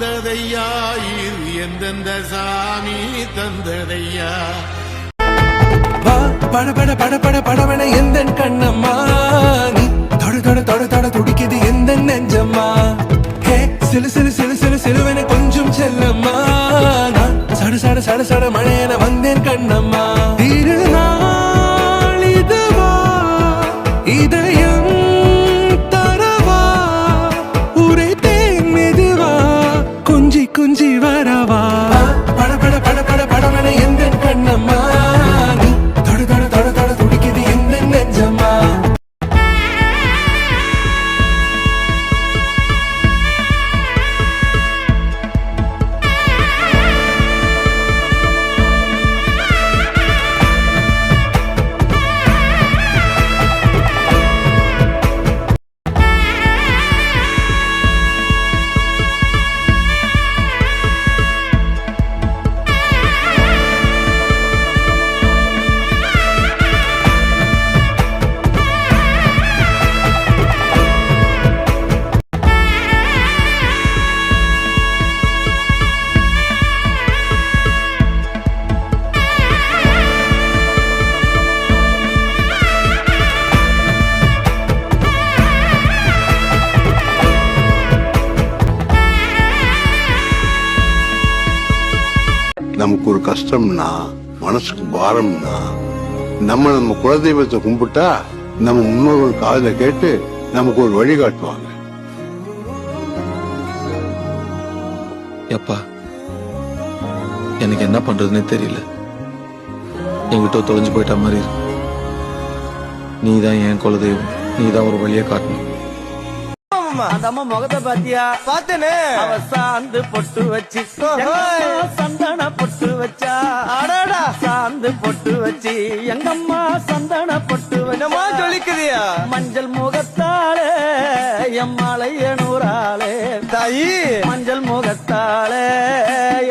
வந்ததையா இது எந்தெந்த சாமி தந்ததையா பட பட பட பட படவன எந்த கண்ணம்மா நீ தொட தொட தொட தொட துடிக்குது எந்த நெஞ்சம்மா ஹே சிலு சிலு சிலு சிலு சிலுவன கொஞ்சம் செல்லம்மா நான் சட சட சட சட மழையன வந்தேன் கண்ணம்மா திருநாள் இதுவா இதயம் தரவா உரைத்தேன் மெதுவா குஞ்சி குஞ்சி வரவா பட பட பட பட படவன எந்த கண்ணம்மா நமக்கு ஒரு கஷ்டம்னா மனசுக்கு பாரம்னா நம்ம குலதெய்வத்தை கும்பிட்டா நம்ம முன்னோர்கள் காதுல கேட்டு நமக்கு ஒரு வழி காட்டுவாங்க. எப்பா எனக்கு என்ன பண்றதுன்னே தெரியல. என்கிட்ட தொலைஞ்சு போயிட்ட மாதிரி இருக்கு. நீதான் என் குலதெய்வம், நீதான் ஒரு வழியை காட்டணும். அந்த அம்மா முகத்தை பாத்தியா? பாத்தனே. அவ சாந்து பொட்டு வச்சு சந்தன பொட்டு வச்சா. அடடா சாந்து பொட்டு வச்சு எங்கம்மா சந்தன பொட்டு வச்சா சொல்லிக்குதியா? மஞ்சள் முகத்தாலே எம்மாளைய நூறாலே தாயி மஞ்சள் முகத்தாலே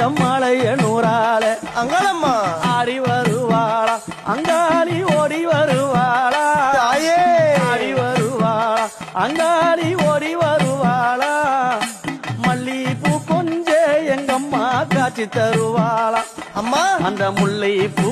எம்மாளைய நூறாலே அங்காளம்மா ஆடி வருவாளா அங்காளி ஓடி வருவாளா தாயே ஆடி வருவாளா அங்காளி ஓடி வருவாளா மல்லிப்பூ கொஞ்சே எங்கம்மா காட்சி தருவாளா அம்மா அந்த முல்லை பூ